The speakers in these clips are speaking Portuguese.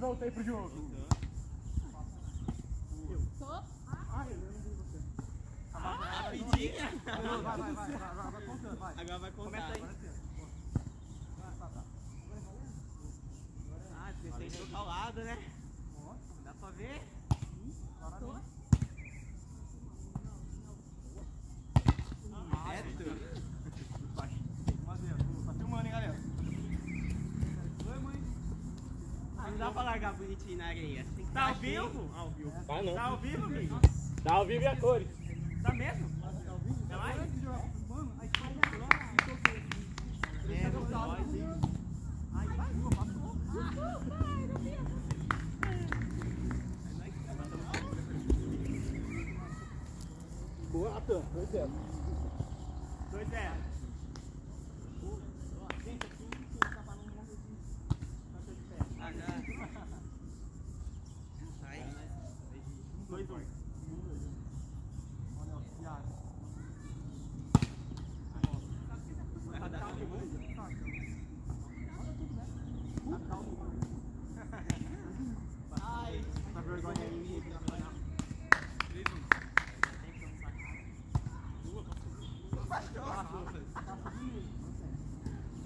Voltei pro jogo. Tô? Ah, eu não vi você. Rapidinha. Vai contando, vai. Agora vai contar. Começa aí. Ah, você entrou calado, né? Dá pra ver? Tô? Reto. 1-0. Tá filmando, hein, galera? Oi, mãe. Não dá pra largar bonitinho na areia. Tem que Tá ao estar vivo? Ao vivo. Tá não. Tá ao vivo, bicho? Tá ao vivo e a cores. Tá mesmo? Tá ao vivo? Tá lá? Mano, aí tá lá. Aí vai, passou. Boa, Atan. 2-0. 2-0. Ah, já. Sai. 2-1. Olha, ó, Thiago. Vai rodar. Ai, tá vergonha aí.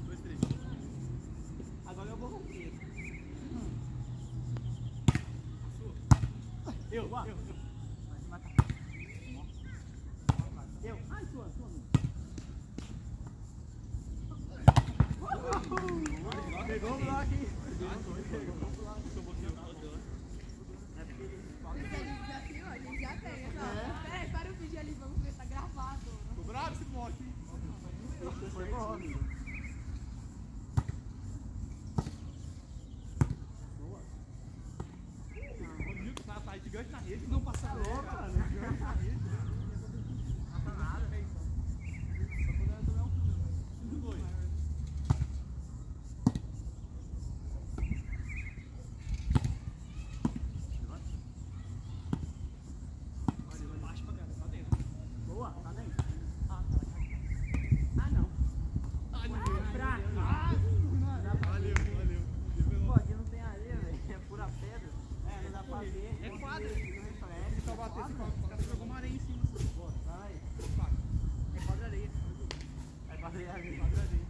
2-3. Agora eu vou romper. Eu. Ai, sua. Pegou o bloco, hein? Desafio, a gente já tem. Peraí, para o vídeo ali, vamos ver, tá gravado. Tô bravo esse bloco, hein? Foi bom, amigo. Rodrigo, tá gigante na rede. Não passa logo, mano. Gigante na rede. Não passa nada, velho. Só quando ela tomar um 5-2. Boa, tá dentro. Ah, não. Valeu. Pô, aqui não tem areia, velho. É pura pedra. É, não dá pra ver. É quadra. É, Só bater esse copo. O cara jogou uma areia em cima. Boa, vai. É quadra areia. É pra ver ali. Quadra areia.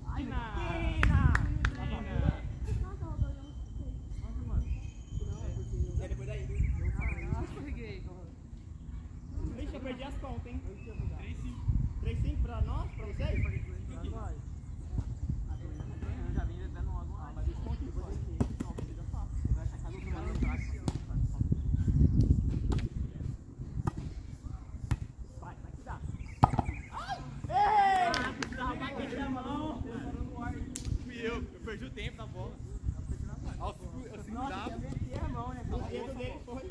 Ai, Nossa, rodou eu não sei. É depois daí. Peguei. Ixi, eu perdi as contas, hein? 3-5 pra nós? Pra vocês? Vai. Eu já vim dando alguma. Mas esse ponto depois daqui. Não, você já faço. Vai sacar no final do braço. Vai que dá. Fui eu perdi o tempo da bola. Eu segurava. Eu meti a mão, né? O dedo dele foi.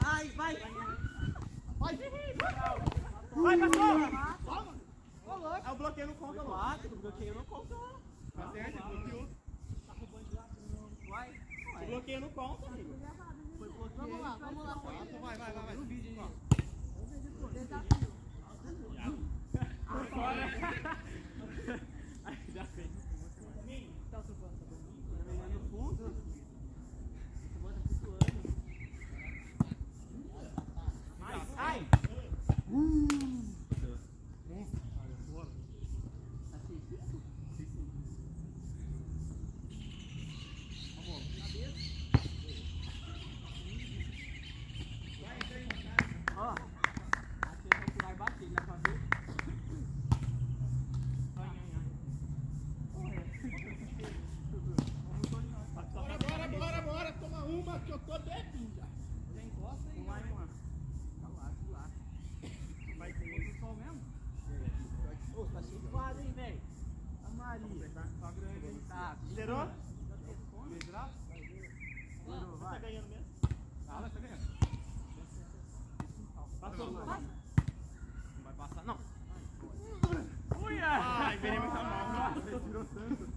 Ai, vai! Vai, passou! Aí eu bloqueio no conta lá. Quatro, bloqueio não contou. Tá certo, bloqueou. Vai. Eu bloqueio no conta, amigo. Foi bloqueio. Vamos lá. Vai. No vídeo, hein, ó. Desafio. Agora. Aí já fez. Tá o seu banco, tá bom? No fundo. Esse banco tá flutuando. Ai! Bora. Tá 6-5? Ó, achei que vai bater na cabeça. Bora. Toma uma que eu tô bebinho já. Já encosta aí. Vai, mano. Lá. Vai ter outro sol mesmo? Ô, tá cheio de quadro, hein, velho? A Maria. Tá grande, hein? Tá. Zerou? Já tem responde? Zerou? Zerou, Tá vai. ganhando mesmo? Ah, tá ganhando. Passou. Não. Não vai passar, não. Ai, veremos essa mão. Nossa, tirou tanto.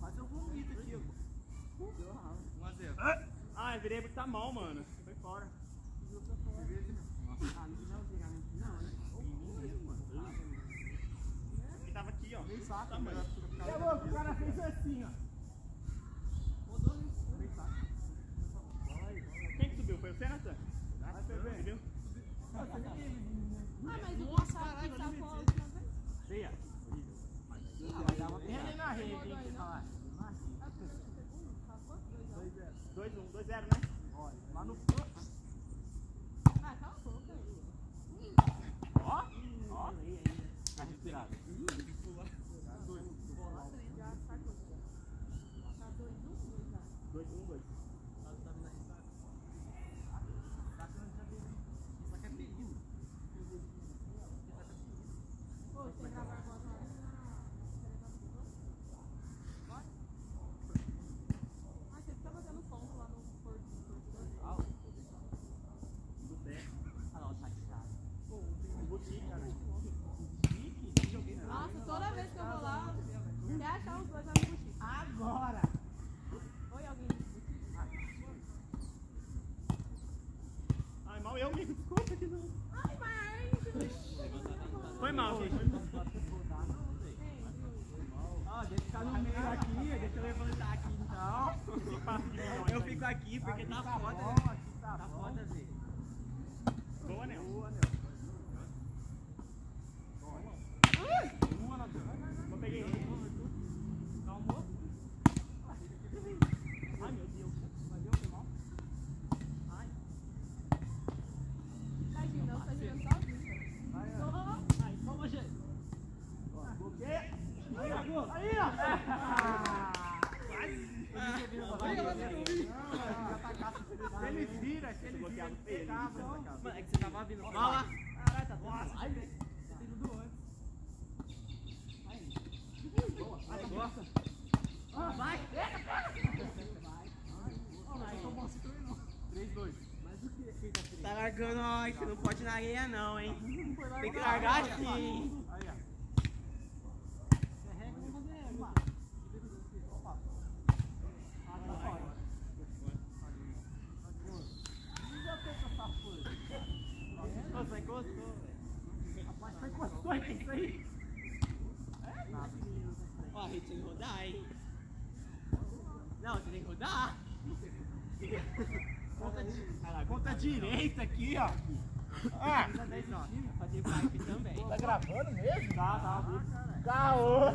Faz um vomito aqui, ó. 1-0. Ah, virei porque tá mal, mano. Foi fora. Ah, não quiser usar não, né? Ele tava aqui, ó. Nem saco, Tá, mano. O cara fez assim, ó. Quem que subiu? Foi você, Natan? Subiu? Ah, mas o passado que safou a última vez. Veia. Vai dar uma perda na rede, hein? Você falar. 2-1, 2-0, né? Olha, lá no... Ah, cala a boca. Ó, ó. Tá respirado. Já sacou. Tá 2-1 já. 2-1, 2. Pô, você gravar agora na Ah, você fica batendo ponto lá no Porto. Do pé. Ah, não, tá chato. Boutique, cara. Nossa, toda vez que eu vou lá, quer achar os dois lá no boutique. Agora! Oi, alguém no boutique? Ai, mal eu mesmo. Desculpa que não. Ai, mas... Foi mal, gente. Ó, deixa eu ficar no meio aqui, deixa eu levantar aqui então. Eu fico aqui porque tá foda, né? Tá foda, Zé. Boa, Nel. Eu peguei ele. Calmou? Ai, meu Deus. Ai. Tadinho, não, tá jogando sozinho. Aí, toma, gente. Aí, ó. Se ele vira, se ele vira, ele pegava. Mano, É que você tava vindo. Vai lá. Caralho, tá bom. Você tem tudo antes. Boa. Vai. Vai, tomou, se tornou. 3-2. Tá largando, ó, que não pode ir na areia não, hein? Tem que largar assim. Aí, ó. Nossa, encostou, velho. Rapaz, foi encostou, é isso aí. Ó, a gente tem que rodar, hein? Não, você tem que rodar. Ponta direita aqui, ó. Ah, Fazer pipe também. tá gravando mesmo? Tá. Caô.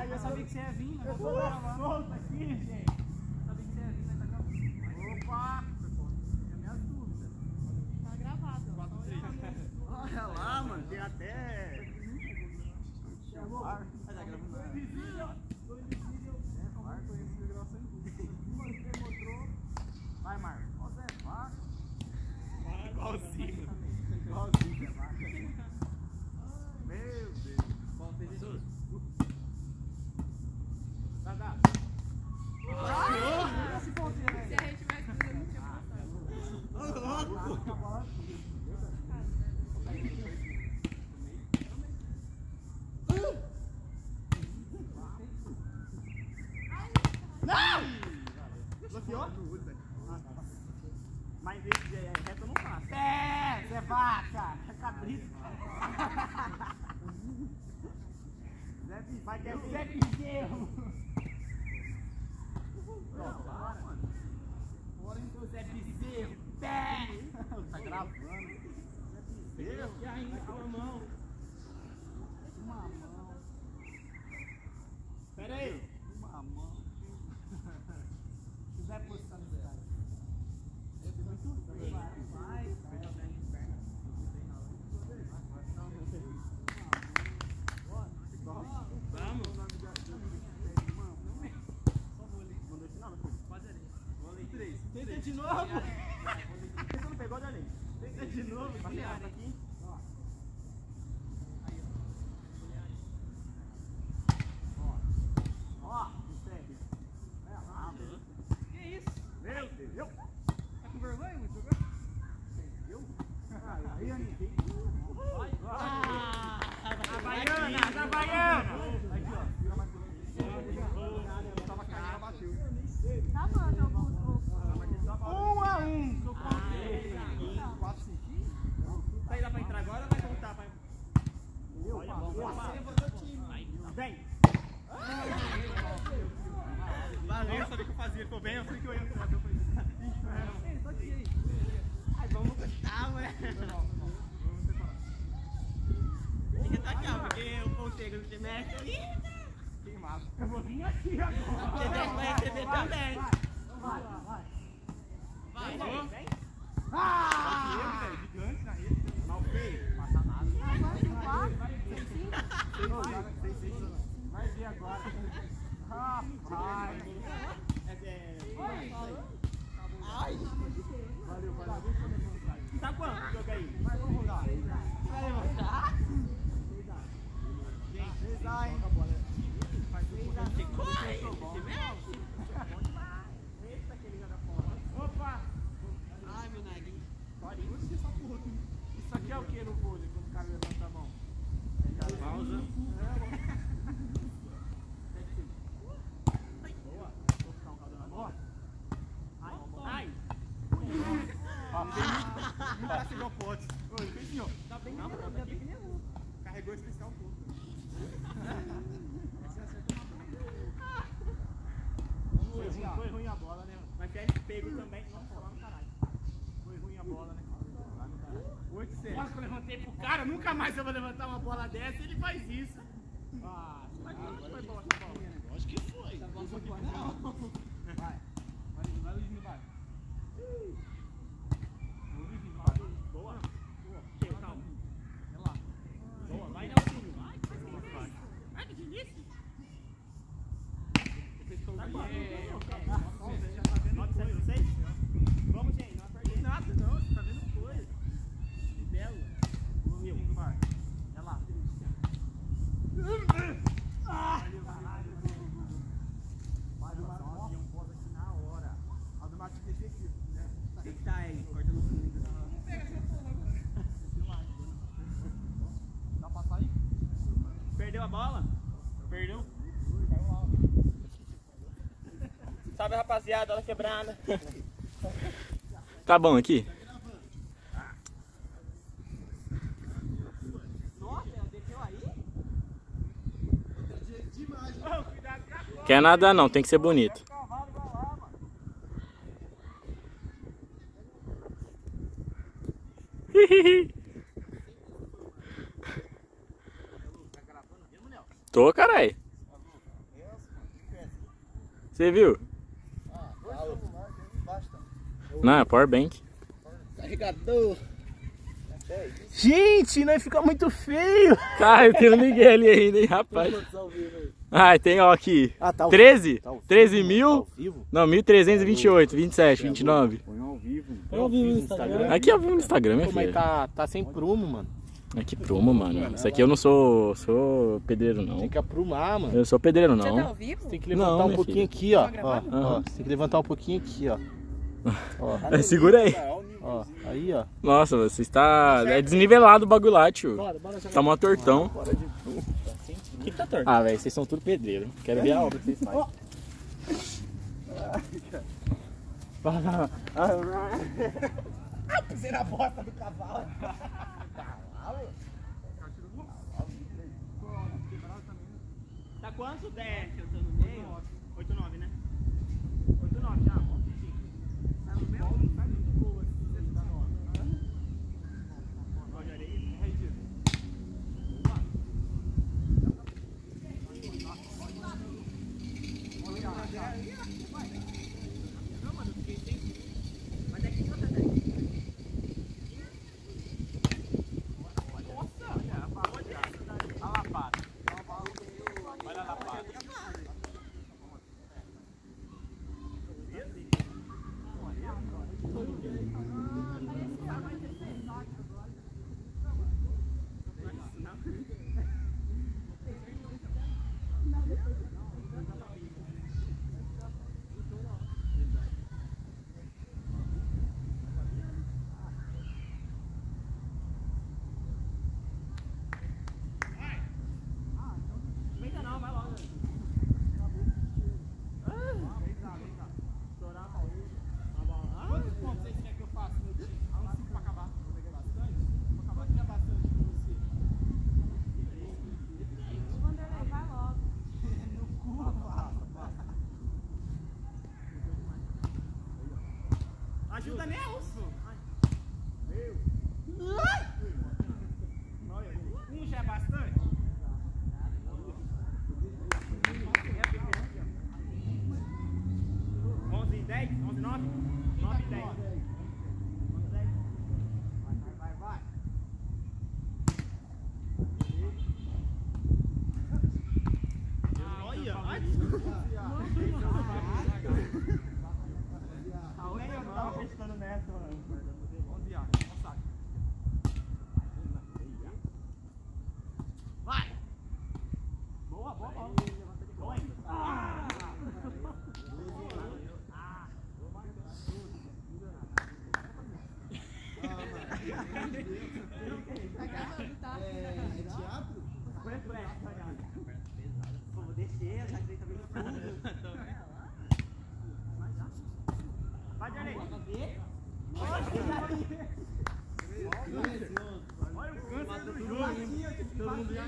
Eu sabia que você ia vir, Eu tô na solta aqui, gente. Eu sabia que você ia vir, mas tá gravando. Opa. Minhas dúvidas. Tá gravado. Olha lá, mano. Tem até... Tá gravando. Tô invisível. Marco esse negócio aí. Uma que mostrou. Vai, Marco. Ó, Zé, Marco. Igualzinho. Igualzinho, Marco. Meu Deus. Bom, fez isso. Dá. Esse ponteiro aí. Se a gente tivesse tudo, eu não tinha passado. A bola. Bloqueou? Mas esse é reto eu não faço. Zé Vaca. É cabrito. Vai que é Zé Bezerro. Bora então, Zé Bezerro. Tá gravando. E aí, com a mão. Uma mão. Pera aí. Uma mão. Se quiser postar no site. Vai. Vamos. Mandou esse não, filho. Quase ali. Vôlei 3. Tenta de novo. Você não pegou, Dali? Tenta de novo. Vai pegar aqui. Ó, segue. Que isso? Meu Deus. Tá com vergonha, muito jogando? Aí, Aninha. Vai. A baiana, a baiana. Aqui, ó. Vira mais um. Tava caindo, ela bateu. Tá bom, eu vou. Uma Que massa. Eu vou vir aqui agora. Você vai receber também. Vai. Vai, vem. Ah! Gigante na rede. Mal feio. Passa nada. Vai ver agora. Rapaz. Valeu. Tá quanto? Joga aí. Vai, vamos rodar. Vai levantar? Gente, sai. Faz o Você corre, você mexe. Eita, que liga da fora. Opa! Ai, meu neguinho. Isso aqui é o que no vôlei, quando o cara levanta a mão? Pausa. Boa. Vou ficar um caldo na bola. Ai. Ó, não tá chegando ao pote. Ô, ele fez assim, ó. Tá bem nervoso. Carregou especial todo. Foi ruim a bola, né? Mas quer pego também. Nossa, lá no caralho. Foi ruim a bola, né? 8-7. Nossa, que eu levantei pro cara, nunca mais eu vou levantar uma bola dessa e ele faz isso. Ah, mas foi bola, foi bola. Acho que foi. Essa bola foi boa, não. Vai, Luizinho, vai. Luizinho, vai. Boa. Boa. Calma. Relaxa. Boa, vai, Nelsinho. Vai, vai, que delícia. Tá bom. Você já tá vendo coisa. Vamos, gente, não vai perder nada, não. Você tá vendo coisa. Que belo. Luizinho, vai. Relaxa. Vai, o Marquinhos posa aqui na hora. A do Marquinhos defensivo, né? Tem que tá aí, corta no fundo. Dá pra sair? Perdeu a bola? Perdeu? Salve, rapaziada, olha quebrada. Tá bom aqui? Nossa, desceu aí? Quer nada não, tem que ser bonito. Cavalo vai lá, mano. Tô, carai. Você viu? Não, é powerbank. Carregador. Gente, não fica muito feio. Cara, tem um Miguel ali ainda, hein, rapaz. Ah, tem ó aqui. Ah, tá 13? Tá ao vivo, 13 mil? Tá ao vivo? Não, 1.328, 27, 29. Põe ao vivo. Põe ao vivo no Instagram. Aqui ao vivo no Instagram, minha Pô, mas filha. tá sem prumo, mano. Aqui prumo, mano. Isso aqui eu não sou pedreiro, não. Tem que aprumar, mano. Eu sou pedreiro, Já tá não. ao vivo? Tem que levantar Não, um minha pouquinho filha. aqui, ó. Tá Ó, gravando? ó. Você tem que levantar um pouquinho aqui, ó. Ó, Segura aí. ó. Aí, ó. Nossa, você está... É desnivelado o bagulho lá, tio. Tá mó tortão. O que tá torto? Ah, velho, vocês são tudo pedreiro. Quero ver a obra que vocês fazem. Pisei na bosta do cavalo. Tá quanto? 10, eu tô no meio. 8, 9, né? 8, 9 já. Tá no meu? Tá muito boa assim, você tá no olha aí. Não, mano, fiquei sem. Mas é que quanto é 10? A lapada. Olha a lapada. Ainda não, vai logo. Quantos pontos vocês querem que eu faça no time? Uns 5 pra acabar. Bastante? Pra acabar tinha bastante pra você. Vanderlei, vai logo. No cu, passa. Ajuda Nelson. Um já é bastante? nessa, mano. Vamos viar, vamos saco. Vai! Boa, boa, boa. Boa ainda. Ah! Tá acabando, tá? teatro? Foi reflexo, tá ligado? Pô, vou descer, já que ele tá bem no fundo. Vai, Johnny. Olha o Câncer do jogo. Todo mundo já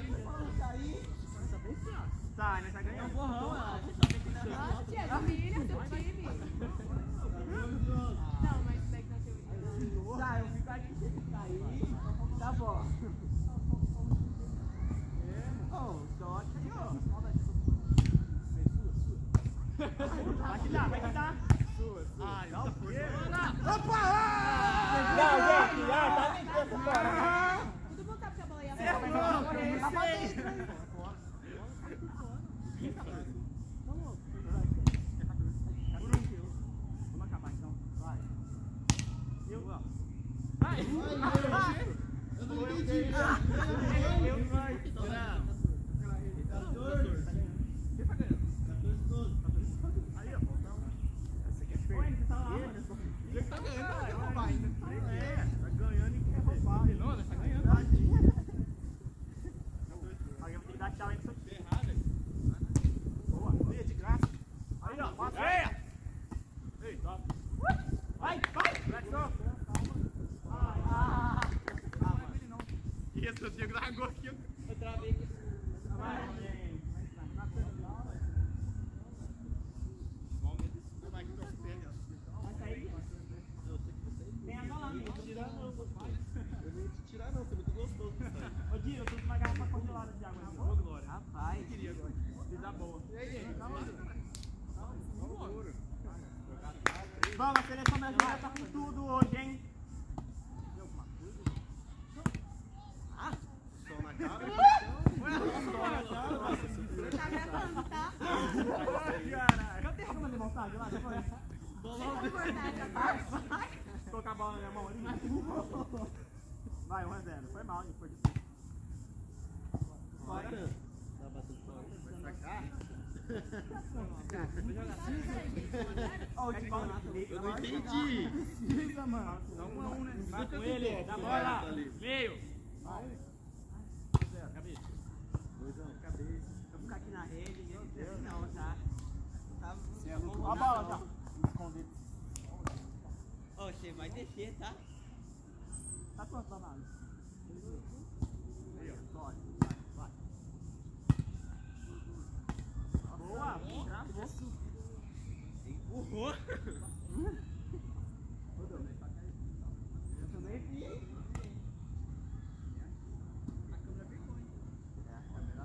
sai, né? Tá ganhando. Nossa, tia, família, seu time. Não, mas back na teoria. Tá, eu fico aqui, se ele cair, tá bom. Ô, sorte aí, ó. Vai que dá, vai que dá. Ai, dá o quê? Opa! Não, gente, tá limpando essa fora. Todo mundo sabe que a bola ia Você é louco, eu sei. Vamos acabar então. Vai. Eu, ó. Vai! Eu não entendi. Eu vai. Quem tá ganhando? 14-12. Aí, ó, falta um. Essa aqui é feia. Oi, você tá lá, mano. Ele tá ganhando, vai roubar ainda. É, tá ganhando e quer roubar. Não, ele tá ganhando. Alguém vai ter que dar tchau aí no seu time. Errado, hein? Boa, meia de graça. Aí, ó, passa. Ei, top. Vai, vai. Let's go. Esse o Diego largou aqui. Eu travei aqui. Vai, gente. Vai que torce perde. Vai sair. Tem a bola ali. Eu não ia te tirar não, você é muito gostoso. Ô, Di, eu trouxe uma garrafa congelada de água. Ô, Glória. Rapaz. Queria agora. Vida boa. E aí, gente? Vamos. Vamos, a seleção brasileira tá com tudo hoje, hein? Sol na cara. Tá gravando, tá? Caralho. Eu tenho alguma de montagem lá depois? Deixa eu cortar essa parte. Colocar a bola na minha mão ali. Vai, 1-0. Foi mal, hein? Foi de Fora. Tá batendo fora. Vai sacar? Ó, o time Eu não entendi. precisa, mano. Dá 1 a 1, né? Vai com ele, dá bola. Meio. Cabeça. Cabeça. Eu vou ficar aqui na rede, não, tá? Tá Ó a bola já. Escondido. Ô, você vai descer, tá? Tá pronto, danado. Aí, ó. Vai. Boa, gravou. Empurrou. Eu também vi.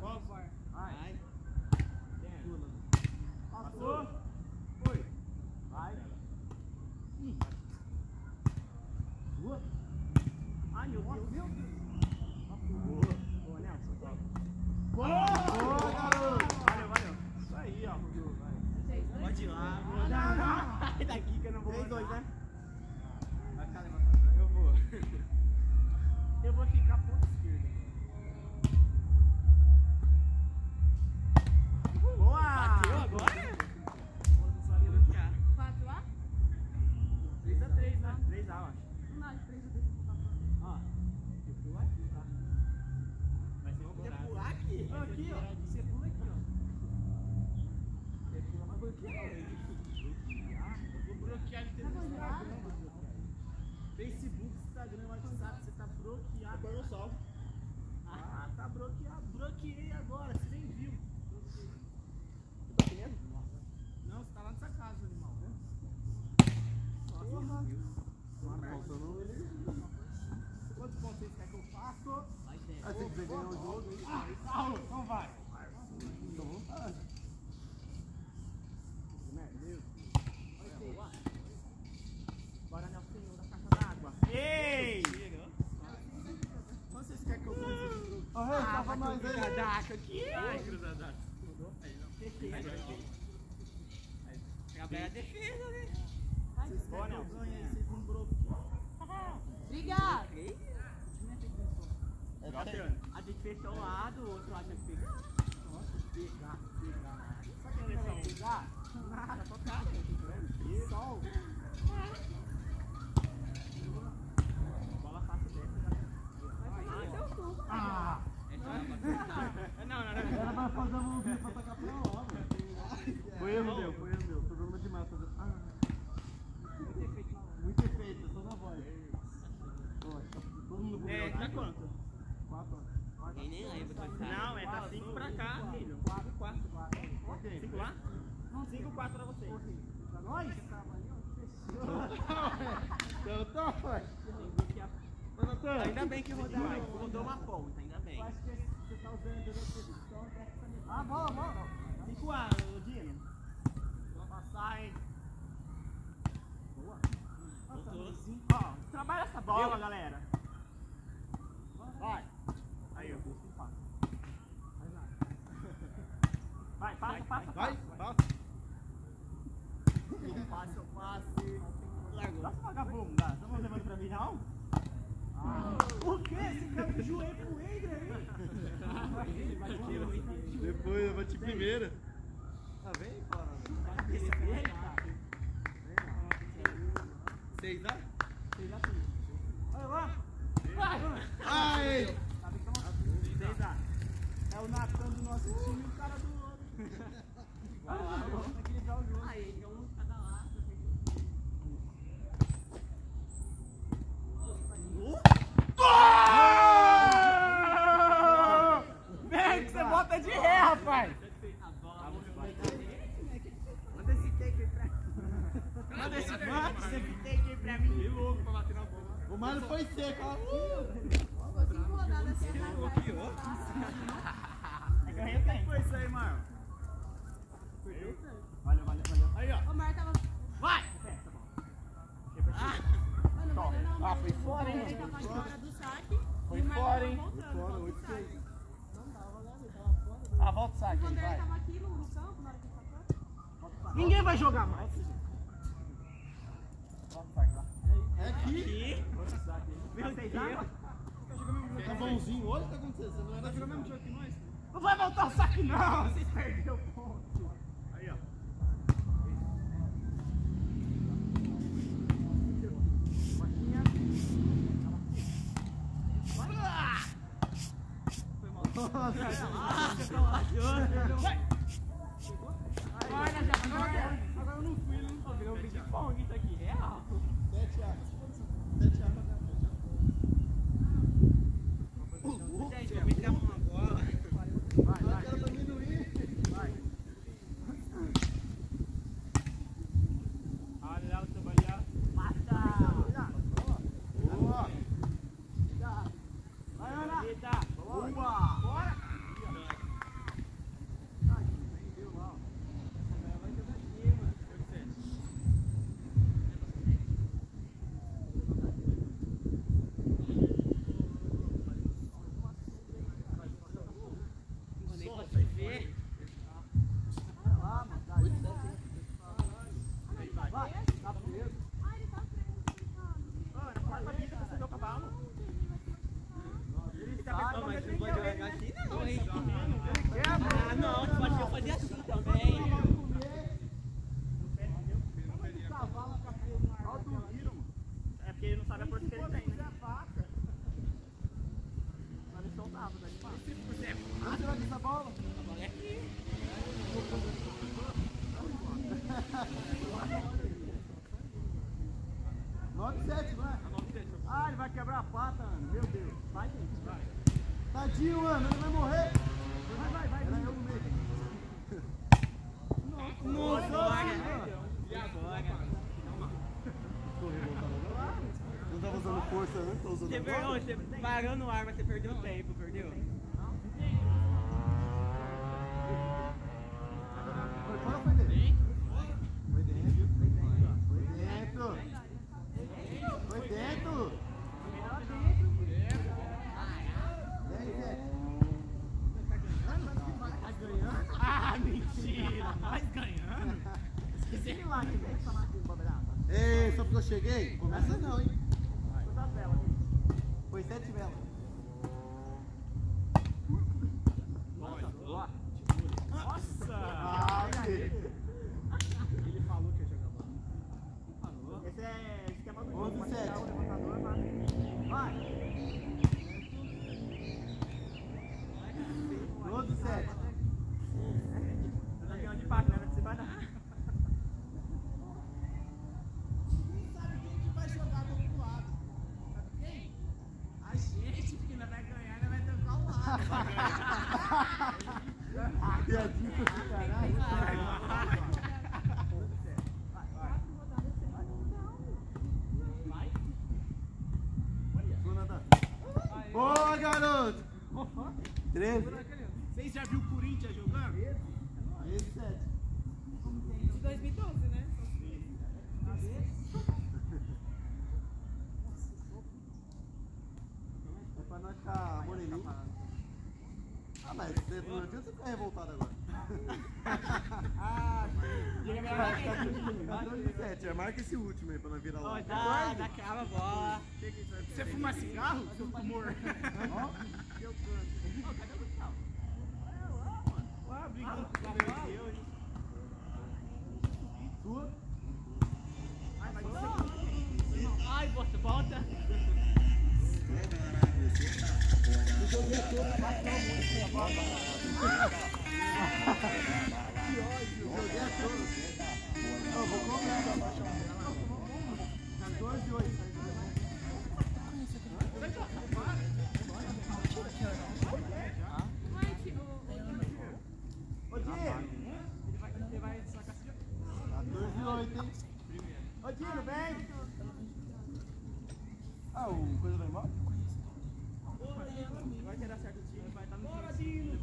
Qual vai? Vai. Vai. Passou. Foi. Vai. Ai, meu Deus. Boa, Nelson. Boa, garoto. Valeu. Isso aí, ó. Pode ir lá. Sai daqui que eu não vou. 3-2, né? Vai ficar levantando? Eu vou. Eu vou ficar ponta esquerda. Boa! Bateu agora? Não sabia bloquear. 4A? 3-3, né? 3-A, eu acho. Não, 3 a 2. Ó. Eu pulo aqui, tá? Vai ser Quer dobrado. pular aqui? Aqui, ó. Você pula aqui, ó. Você pula mais bloquear. Eu vou bloquear ele Tá congelado? Facebook, Instagram, WhatsApp, você tá bloqueado. Põe no sol. Ah, tá bloqueado. Bloqueei agora, você nem viu. Não, você tá lá nessa casa, animal. Faltando ele. Quantos pontos vocês querem que eu faça? Vai dentro. Ah, se você quiser ganhar o jogo, hein? Paulo, então vai. Então vamos lá. Bora, Nelson, da caixa d'água. Ei! Quanto vocês querem que eu use? Ô, Rei, salva nós aí. Cadaca aqui. Ai, cruzadaço. Aí não. Acabei a defesa, né? Boa, Nelson. Ganha aí, vocês não pegar. A gente fechou um lado, o outro lado tinha que pegar. Pegar. Só que ele vai pegar? Nada, tocar, gente. Sol. Bola fácil dessa. Vai seu cu. Ah! Não. Ela vai fazer a mãozinha pra tacar pra lá, mano. Foi erro meu. Problema demais fazer. Muito efeito, só na voz. Todo mundo com Tá quanto? 4. Nem lembro. Não, tá 5 pra cá, filho. 4. 5 lá? 5, 4 pra você. Pra nós? Ainda bem que rodou uma ponta, ainda bem. Acho que você tá usando durante a posição. Ah, bola. 5A, Dino. Vou passar, hein? Ó, trabalha essa bola, galera. Vai. Aí, ó. Vai, passa. Vai. Passe. Largou. Dá pra vagabundo, dá. Estão levando pra mim, não? O quê? Esse cara de joelho pro Ender aí? Depois eu bati primeira. Ah, vem, fora. Esse aqui é ele? 6A? Olha lá. Ai! 6A. É o Natan do nosso time e o cara do outro. Aquele jogo. Aí, um cada lado. Vem que você bota de ré, rapaz. Manda esse take pra mim. Manda esse take pra mim. Que louco pra bater na bola. O Mário foi seco, ó. Ficou 5 rodadas sem arrasar. Ganhou quem foi isso aí, Marlon? Valeu. Aí, ó. O Mar tava... Vai! Mano, não. Ah, foi fora, hein? Ele tava fora do saque. Foi e o Mar fora, tava hein? voltando, Fora, do 8-6. saque. Ah, volta o saque, Quando ele vai. tava aqui no campo, na hora que ele passou. Ninguém vai jogar mais. Volta o saque lá. É aqui. Meu Deus. Tá bonzinho. Olha o que tá acontecendo. Você não era assim, mesmo jogo que nós? Não vai voltar o saque, não. Vocês perderam o ponto. Aí, ó. Agora eu não fui, não virou um ping-pong isso aqui, real. 7A. Gente, eu vou enfiar uma bola. Vai, quero diminuir. Olha o trabalhar. Boa. Vai, Ana. Eita. Boa. Bora. Vai, tá preso. Ah, ele tá preso. Mas não pode jogar assim, não, hein? Quebra. Ah, não, tu pode fazer assim também. Cavalo fica preso na árvore. É porque ele não sabe a força que ele tem, né? Mas ele soltava dali pra baixo. Onde vai essa bola? É aqui. Nove 7, vai. Ah, ele vai quebrar a pata, Ana. Meu Deus. Vai, gente. Vai. Tadinho, Ana. Ele vai morrer. Vai. Era eu no meio. Nossa, E agora? Não tava usando força antes, tô usando Você agora. perdeu, você parou no ar, mas você perdeu tempo, perdeu? Foi fora ou foi dentro? Foi dentro. Foi dentro. 10, 7. Ah, mentira! Nós ganhando! Esqueci ele lá, que vem falar aqui, Bobrada. Ei, só porque eu cheguei? Começa não, hein? Coisa bela, gente. Foi 7 velas. Boa. Nossa! Ele falou que ia jogar bola. Esse é esquema do 11, 7. Vai. 12, 7. Eu não tenho onde parte, né? Você vai dar. Quem sabe quem que vai jogar do outro lado? Sabe quem? A gente, porque ainda vai ganhar, ainda vai trocar o lado. Piadinha do caralho. Boa, garoto! 13. Vocês já viu o Corinthians jogando? 13, 7. De 2012, né? É pra nós ficar moreninho. Ah, mas você não adianta você ficar revoltado agora. Ah, 14 de 7. Marca esse último aí pra nós virar lá. Dá cava a bola. Você fuma cigarro, seu tumor? Eu canto. Cadê o Gustavo? Ah, brigando com o cara eu, hein? Sua? Ai, você volta. Joguei a todos. Não, vou cobrar. 14 e 8. Ô, Dino! Ele vai sacar assim. 14 e 8, hein? Ô, Dino, vem! Ah, o coisa vai embora? Vai ter dar certo o time, vai estar no time.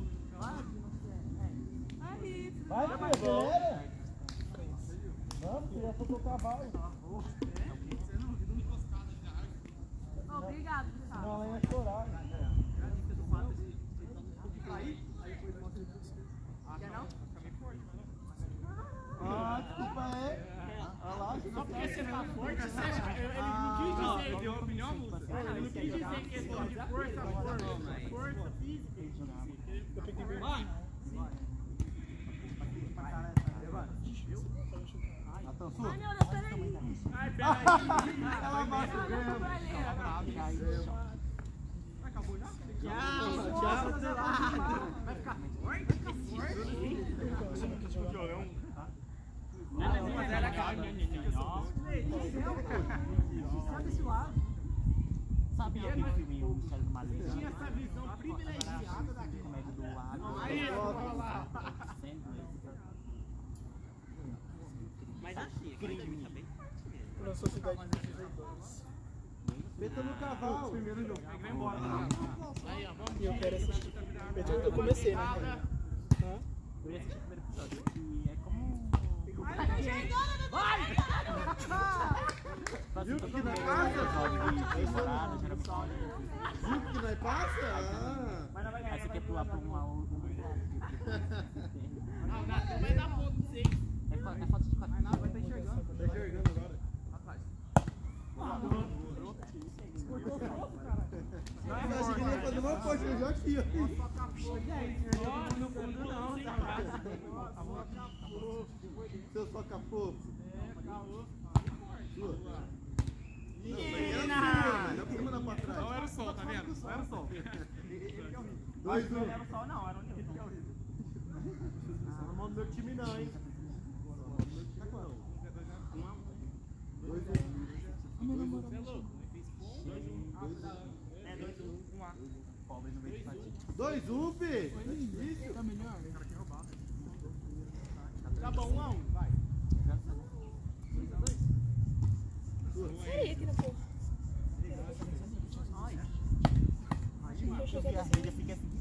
Vai, meu, acelera! Vamos, que já soltou o cavalo. Obrigado, Gustavo. Não, ela ia chorar. Quer não? Ah, desculpa aí. Olha lá, Só porque você tá forte, você acha? Ele não quis dizer, deu opinião, Lúcia? Ele não quis dizer que questão de força física. Vai! Atenção, sua. Ai, meu Deus, peraí. Ai, peraí. Ela bate o ganho. Acabou já? Tchau, sei lá. Vai ficar forte? Sai desse lado. Sabia que o filme O Mistério do Maligno Tinha essa visão privilegiada daqui. comédia do lado. Aí, olha lá. Mas assim, aquele time também. Lançou Cidade Invisíveis. Meta no cavalo. Primeiro jogo. Vai embora. Aí, ó, vamos. E eu quero assistir. Eu comecei, né? Hã? Eu ia assistir o primeiro episódio. E é como. Viu que não passa? Viu que não passa? Ah. Mas não vai ganhar. Aí você quer pular pra um ao outro. Não, Natal vai dar ponto, sim. É foto de 4. Não, vai estar enxergando. Tá enxergando agora. Eu achei que ele ia fazer uma coisa, eu já aqui, ó. No fundo não, Seu soca fofo. Sua. Menina! Dá pra mandar pra trás. Não era o sol, tá vendo? Não era o sol. 2, 1. não era só não, era o nível. Não manda meu time não, hein? 2, 1. Você é louco? É 2, 1 A. Pobre no meio de partida. 2, 1, Fê. Isso. Tá melhor? Tá bom, 1 a 1, vai. Peraí, aqui no povo. E a rede fica assim.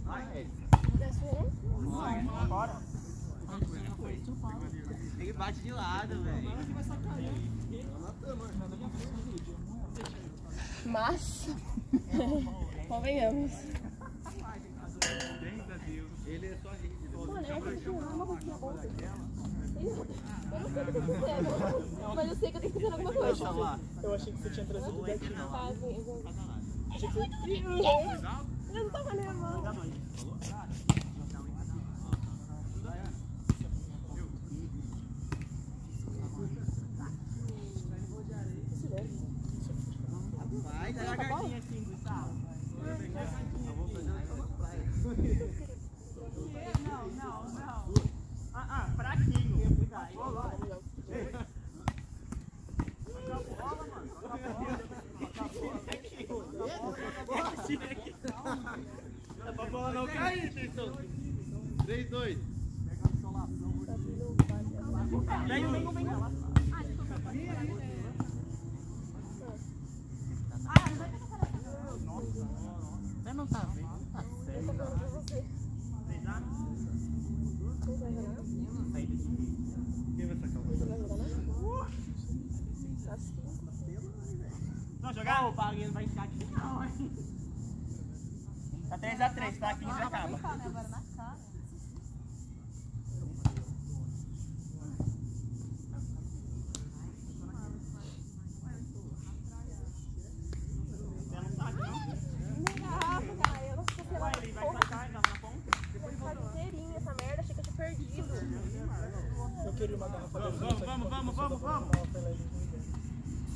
É sua, não? Bora. Ele bate de lado, velho. Mas, convenhamos. Ele é só rede. Mano, eu acho que eu amo uma coisa boa. Eu não sei o que eu tô fazendo, mas eu sei que eu tenho que fazer alguma coisa. Eu achei que você tinha trazido daqui. Faz, Eu não tava levando. Vai, dá lagartinha assim, Gustavo. Não. Fraquinho. Não pra bola não cair, Tristan. 3, 2. Vem. Você não tá vendo? Tá sério. Quem vai sacar o Não, jogar? O Paulinho vai ficar aqui não, hein? Tá 3x3, tá? 15 já acaba. Agora na cara. Você não sabe, não? Eu não sei se ela Ele vai sacar na ponta. tá inteirinha essa merda, achei que eu tinha perdido. Eu queria uma garrafa dele. Vamos.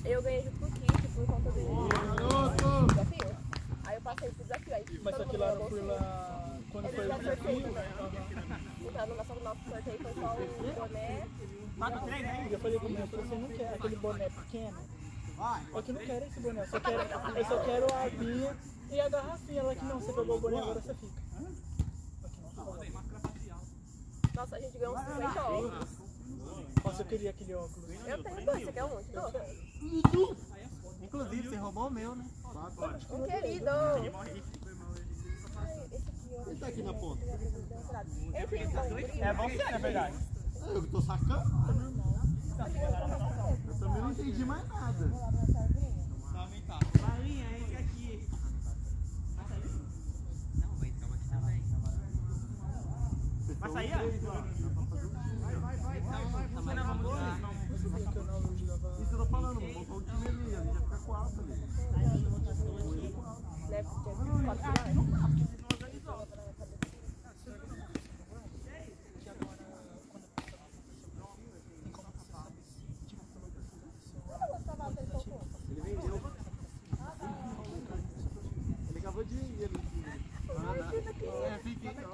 Eu ganhei junto com o Kit por conta do desafio. Aí eu passei pro desafio. Aí Mas todo só que mundo lá mandou foi sim. lá. Quando Eles foi o fizeram sorteio desafio. também. Então, no nosso sorteio foi só o boné. 4-3, hein? Eu falei com o meu, eu falei assim, não quer aquele boné pequeno. Eu que não quero esse boné, eu só quero a aguinha e a garrafinha. Ela que não, você pegou o boné, agora você fica. Nossa, a gente ganhou uns 50 óculos. Nossa, eu queria aquele óculos. Eu tenho dois, você quer um? Não. Inclusive, você roubou o meu, né? Um querido. Ai, esse aqui, ó. Quem tá aqui na ponta? Eu tenho um bom. É você, na verdade. Eu que tô sacando. Eu também não entendi mais nada. Marinha, entra aqui. Vai sair? Isso eu tô falando, vou montar um time ali, a gente vai ficar com a alta ali. Né? Tinha 4 reais. Ele vendeu. Ele acabou de ir ali. É, fica aqui.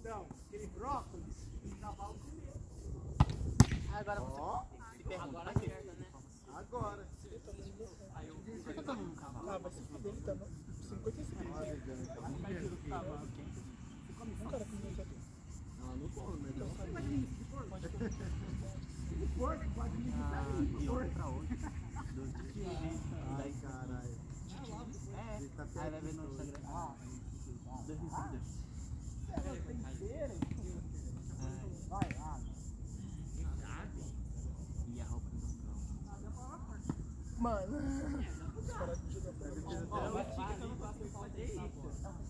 Então, aquele brócolis, cavalo comeu. Agora você. Agora acerta, né? Agora. Ah, vai ser foder, tá? 55. Um cara comeu aqui. Ela não come, né? Ai, caralho. Ele tá Aí vai ver no Instagram. Ah, 2 mil seguidores. Vai, e a roupa do Mano.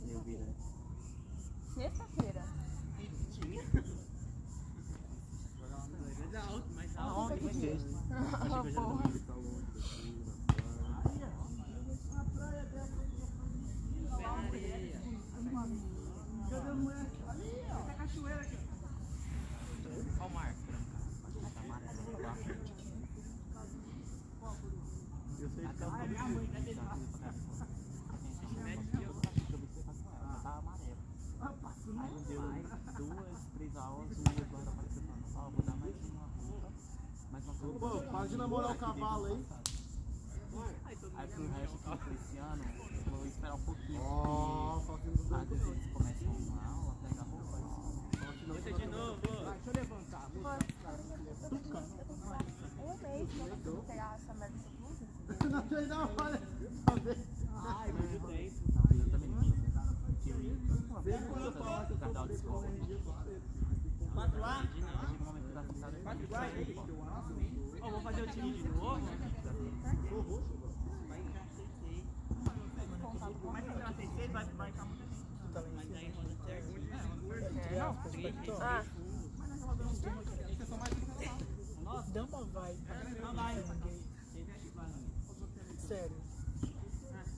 eu vi, né? Sexta-feira. Aonde vai ser? Cadê a mulher? Ali, ó. Tá cachoeira aqui. Olha o mar. Eu sei que tá Ah, minha mãe, cadê ele? Aí deu 2, 3 aulas e o Eduardo apareceu falando, vou dar mais uma roupa, mais uma coisa. Pô, para de namorar o cavalo aí. Aí pro resto que foi esse ano, eu vou esperar um pouquinho. Ó, só que não Às vezes eles começam a aula, pega a roupa. Você de novo. Deixa eu levantar. Um mês pra você pegar essa merda dessa blusa. Não tem não, olha. Ai, mas eu tenho. Eu também não. Cada aula de escola. 4 lá? Chega um momento que tá cansado. 4 iguais aí? Ó, vou fazer o time de novo. Mas se ela tem 6, vai ficar muito bem. Mas aí roda certo. Ah, dá uma vibe. Sério.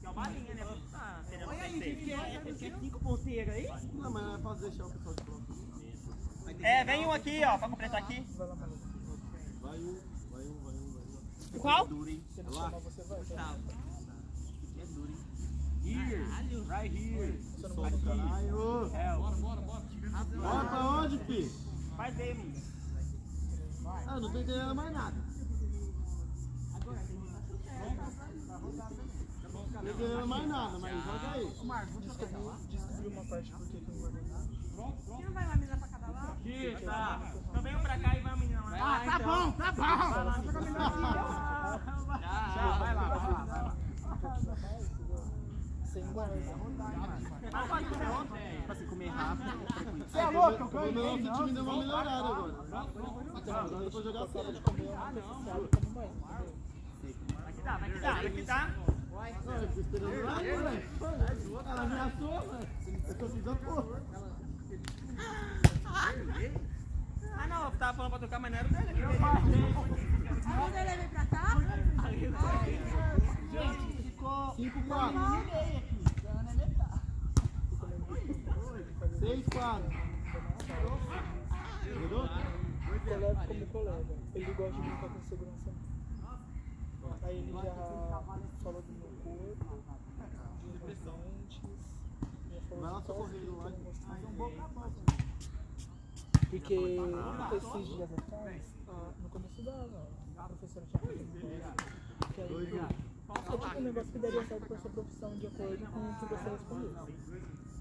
Que é o balinha, né? Tá querendo ele quer 5 ponteiros aí? Não, mas não é fácil deixar o pessoal de pronto. É, vem um aqui, ó, pra completar aqui. Vai um. Qual? Se ele chamar, você vai. Here, right here. Você não Sol vai. do caralho. Bora. Bora pra onde, fi? Faz aí, menino. Ah, não tô entendendo mais nada. Não tô entendendo mais nada, mas joga aí. Descobri uma parte porque que eu engordei. Você não vai uma menina pra cada lado? Aqui, tá. Então vem um pra cá e vai a menina lá. Ah, tá bom. Vai lá, fica a menina Já, vai lá. Sem guarda. Pra se comer rápido. Você é louco, eu ganhei. O nosso time deu uma melhorada agora. Agora eu vou jogar sério. Vai que dá. Não, eu tô esperando lá, velho. Ela ameaçou, velho. Eu tô fiz a porra. Ah, não, eu tava falando pra tocar, mas não era o dele. Quando ele vem pra cá? Gente, ficou 5-4. 6-4. Entendeu? Colega como colega. Ele gosta de brincar com segurança. Aí ele já falou do meu corpo, dos meus dentes. Vai lá socorrendo lá. Porque esses dias atrás, no começo da aula, a professora tinha feito que aí é tipo um negócio que daria certo para sua profissão de acordo com o que você escolheu.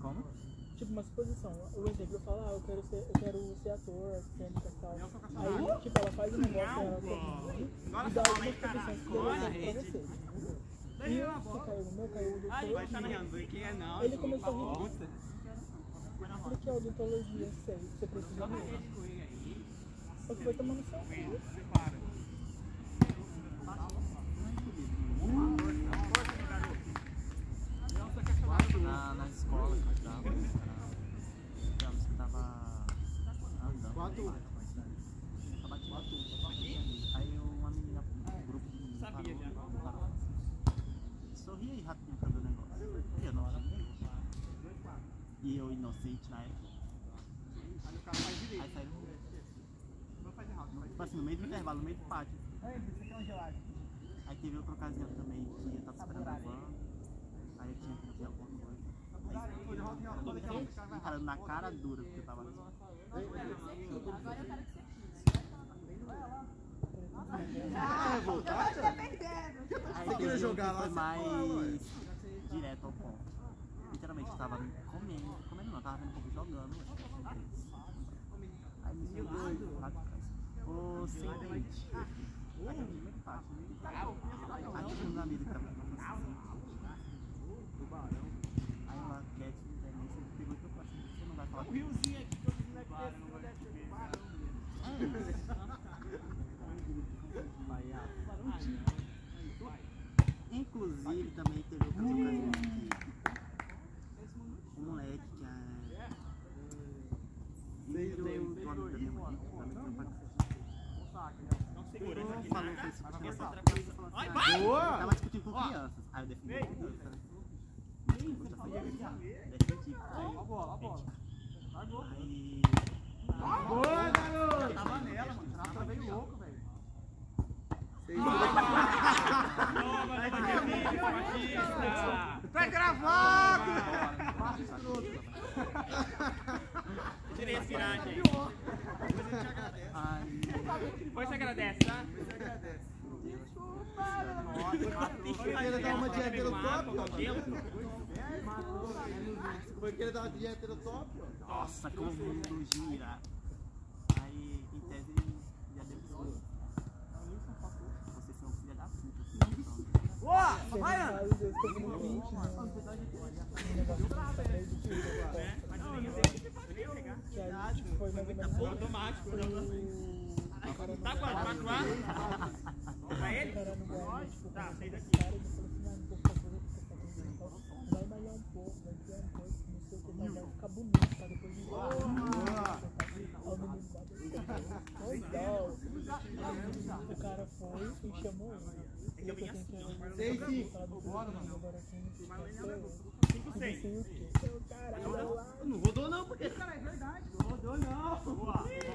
Como? Tipo uma suposição. O exemplo, eu falo, eu quero ser ator, cênica e tal. Aí, tipo, ela faz um negócio, ela sorrindo e dá algumas profissões que daria certo pra você. E o que caiu no meu, caiu o doutor. Ele começou a rir. Porque é odontologia, sei, você precisa mesmo. Só que foi tomando seu cu. Na escola que eu estava andando. 4-1. Aí uma menina, um grupo de meninos parou. Sorri aí rapidinho pra ver o negócio. Eu não tinha. E eu inocente na época. Aí saiu tipo assim, no meio do intervalo, no meio do pátio. Aí teve outra ocasião também que eu tava esperando a van. Aí eu tinha que pedir alguma coisa. Aí eu cara na cara dura porque eu tava assim. Agora eu quero que você Ah, voltar? Aí Você queria jogar lá? foi mais direto ao ponto. Literalmente eu tava comendo não, tava vendo um pouco jogando. Aí me jogou lá atrás. Ô, sem dente. Aí eu vi muito fácil. Aí tinha uns amigos que estavam aí lá, quieto, você pegou e tocou assim, você não vai falar. O riozinho aqui que eu fiz não deve ter tubarão. Inclusive também teve outra ocasião que um moleque que é filho do amigo da minha mãe, também tem um pai que falou que isso tinha outra coisa, falou assim, tava discutindo com crianças, aí eu defendi a criança, né? Defendi. Aí... Boa, garoto! Já tava nela, mano. Já tava meio louco, velho. Tá gravado! Tirei esse viragem aí. Depois você agradece, tá? Foi querer dar uma de heterotop, Foi querer dar uma de heterotop, Nossa, como o mundo gira. Aí, em tese, já deu certo. Vocês são filha da puta. Boa! Vai, Ana! Eu estou no 20, né? Que aí, tipo, foi mais ou menos automático. Tá quanto? 4A? Pra ele? Tá, sei daqui. Cara, ele falou assim, não, por favor, vai malhar um pouco, vai criar um pouco, não sei o que, vai ficar bonito, tá? Depois de ao menino legal. foi e chamou ele. É que eu vim assim, ó. 6-5. Bora, mano. Agora quem não 5-6. sei o quê. Caralho, lá. Não rodou não, porque cara, é verdade. Não rodou não.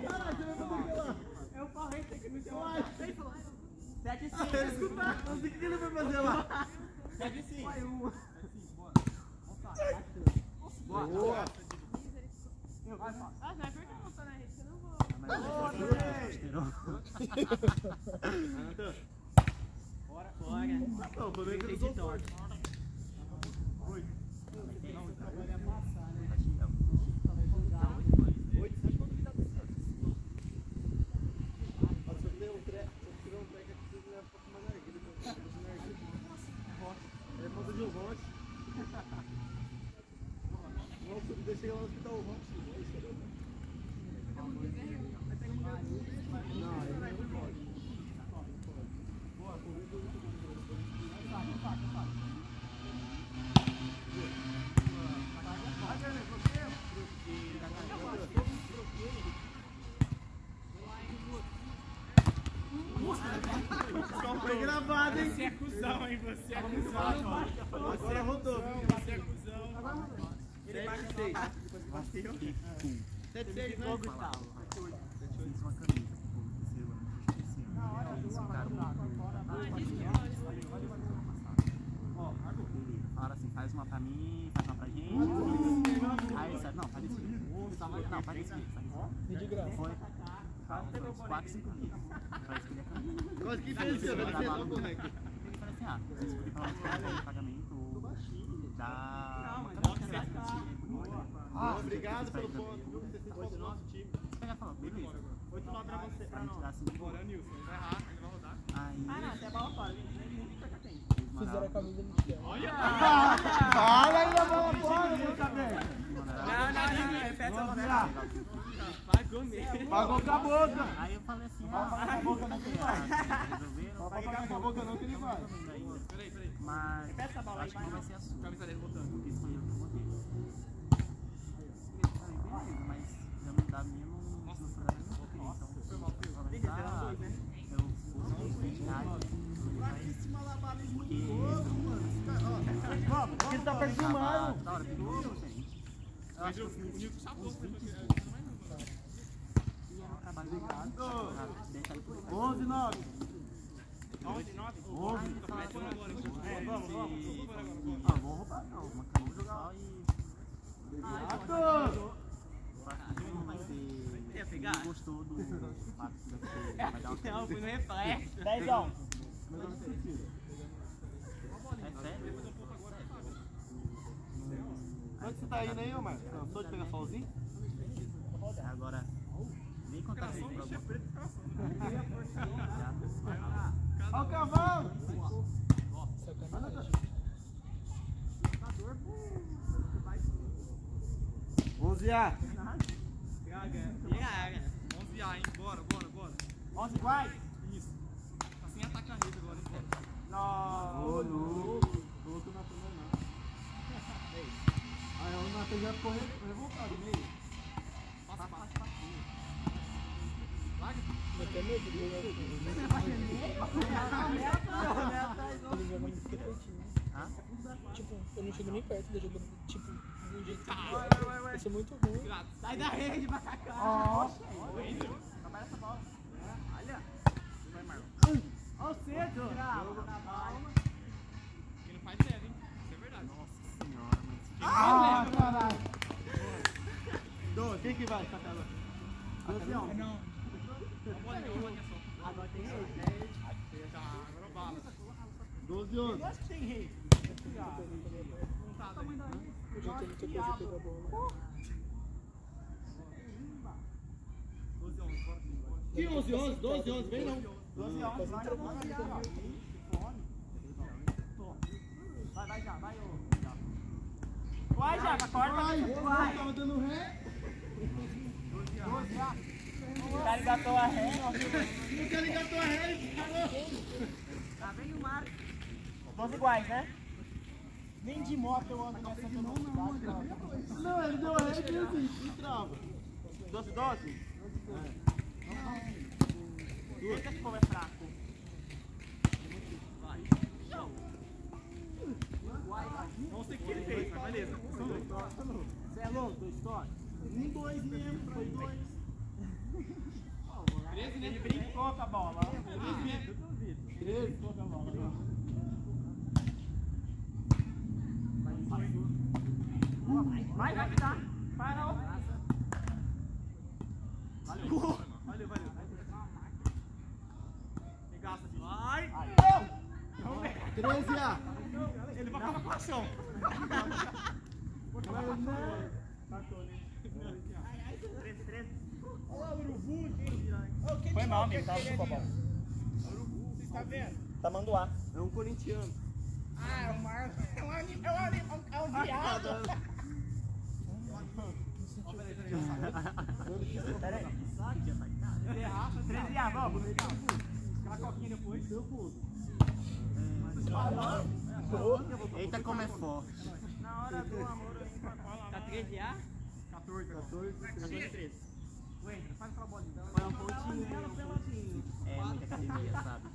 Caralho, você vai fazer o que lá? Eu falei que não tinha Vai. 7-5. Escutar. Não sei o que ele vai fazer lá. 7-5. Boa. Ah, já foi que eu não tô na rede, eu não vou. Bora. Não, pelo menos eles vão forte. Deixa eu lá no hospital. Foi gravado, hein? Você é cuzão, hein? Você é cuzão. Agora rodou. Você é cuzão. Ele vai com 6. Bateu. 7-6, né? Gustavo. Fiz uma camisa pro povo desse ano. Eles ficaram falaram assim, faz uma pra mim, faz uma pra gente. Aí sabe, não, faz isso. Não, faz isso. E de graça. Foi. Uns 4, 5 dias. Pra escolher a camisa. Quase que fez isso, ele fez logo, moleque. Ele falou assim, você escolhe pra onde quer o pagamento da uma camisa. Obrigado pelo ponto. Você fez ponto do nosso time. Você pega e fala, beleza. 8-9 pra você. A gente dá 5 Bora, Nilson. Ele vai errar, ele vai rodar. Aí. Ah, não, até a bola fora. Nem fica tem. Fizeram a camisa do Michel. Olha! Fala aí na bola fora, meu cabelo. Não, repete essa bola. Pagou mesmo. Pagou com a boca. Aí eu falei assim, paga a boca não tem nada. Resolveram. Não vai pagar com a boca não que ele vai. Peraí. Mas Repete essa bola aí, acho que não vai ser a sua. Camisa dele botando. Porque foi eu que botei. Eu falei, beleza, mas já não dá mesmo no programa que eu queria. Então, eu vou aproveitar. Eu usei Porque ele tá perfumando. Da hora, pegou, gente. Eu acho que eu fiz uns 20 estudos. E era um trabalho legal. Deixa aí por 11-9. 11-9? 11. Vamos. Ah, vou roubar não, uma camisa só e... Vai ser... Ninguém gostou do fato de vai dar uma camisa. Fui no reflexo. 10-11. É sério? Onde você tá indo aí, ô Marcos? Cansou de pegar solzinho? Agora, nem contar esse problema. Olha o cavalo! Sacanagem. 11A. 11A, hein? Bora. 11 guai. Isso. Tá sem atacar a rede agora, hein? Ô, louco. Louco na primeira não. Aí o Nathan já ficou revoltado meio. Passa. Eu tenho medo de jogar aqui. Ele joga muito perfeitinho. Tipo, eu não chego nem perto dele jogando, tipo, do jeito que ele joga. Eu sou muito ruim. Sai da rede, macaca. Olha o cedo. Quem não faz leve, hein? Isso é verdade. Nossa senhora, mas... Ah, caralho. Quem que vai, Catela? 12 a 11. Não. Uma bolinha só. Agora tem rei. Tá, agora bala. 12 a 11. Eu acho que tem rei. Não tá, Eu já tenho muita coisa pra pegar a bola. 12 a 11, bora. Que 11 a 11? 12 a 11, vem não. 12 a 11, vai. Vai, já, vai, ô. Vai, já, acorda. Vai, tava dando ré. 12 a. O cara engatou a ré. O cara engatou a ré e parou. Tá vendo o mar? 12 iguais, né? Nem de moto eu ando nessa velocidade. Não, ele deu a ré e fez assim, e trava. 12? Eita, que povo é fraco. Beleza. Você é louco, 2 toques? 2 mesmo, foi 2. 13 ele brincou com a bola. 13 toques a bola. Vai que dá. Vai não. Valeu. Regaça de vai. 13A. Ele vai acabar com a ação. Foi mal, amigo, tava com a bola. Você está vendo? Tá mandoá. É um corintiano. Ah, é um Marcos. É um viado. Peraí. Sabe que já tá em casa? 13A, vamos. Aquela coquinha depois. Eita, como é forte. Na hora do amor eu vim tá 13A? 14. 13. Entra, faz aquela bolinha. Foi um pontinho. É muita academia, sabe?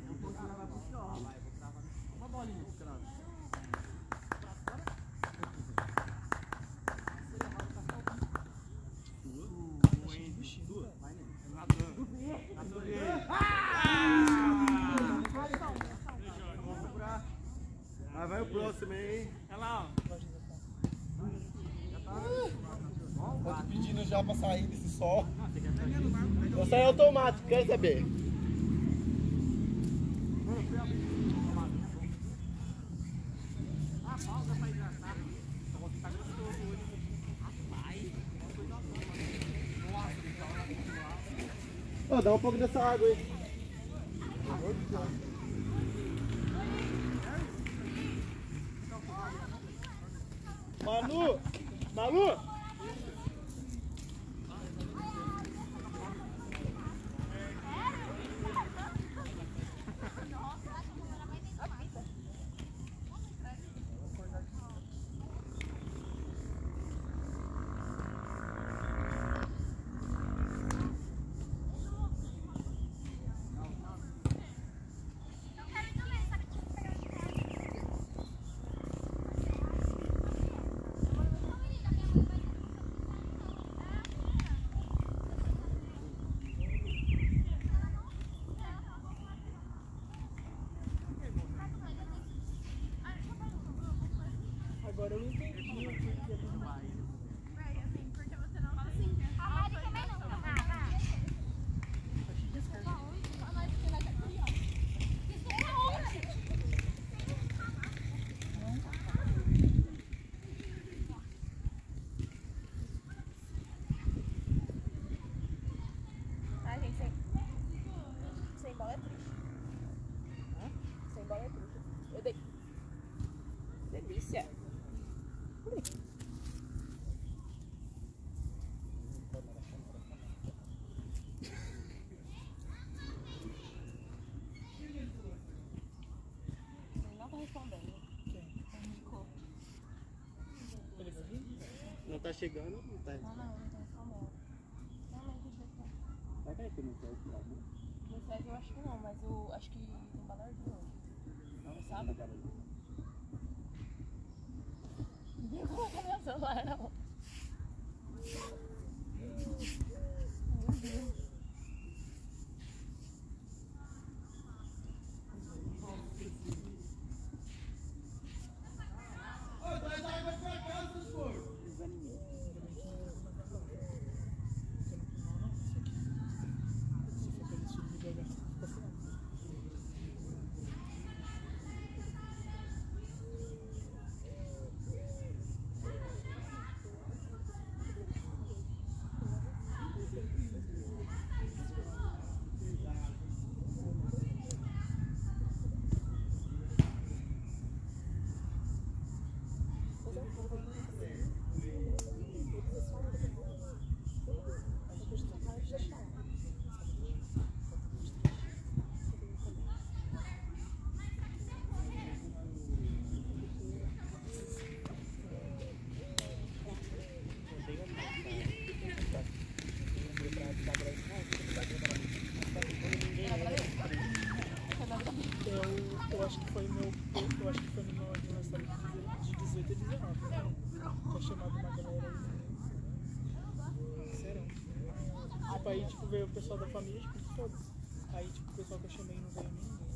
É um pontinho lá pro chão. Uma bolinha. Ah, vai o próximo aí. Olha lá, Tô te pedindo já pra sair desse sol. Vou sair automático, quer saber? Ó, dá um pouco dessa água aí. Manu! Malu! Agora eu entendi o que ia tomar. Porque você não fala assim. A Mari também não. Ai, gente, sem bola é triste. Sem bola é triste. Eu dei. Delícia. Ele não tá respondendo. Ficou. Ele vai vir? Não tá chegando, não tá. Não, não tá respondendo. Não, mas deixa eu ver. Vai cair que não quer esse lado, né? No SEG eu acho que não, mas eu acho que tem baladinho hoje. Não sabe? Não vou colocar meu celular, não. Meu Deus. acho que foi no meu aniversário de 18 e 19, né? Tinha chamado uma galera aí. Serão. Tipo, aí tipo, veio o pessoal da família, tipo, foda-se. Aí tipo, o pessoal que eu chamei não veio nem ninguém.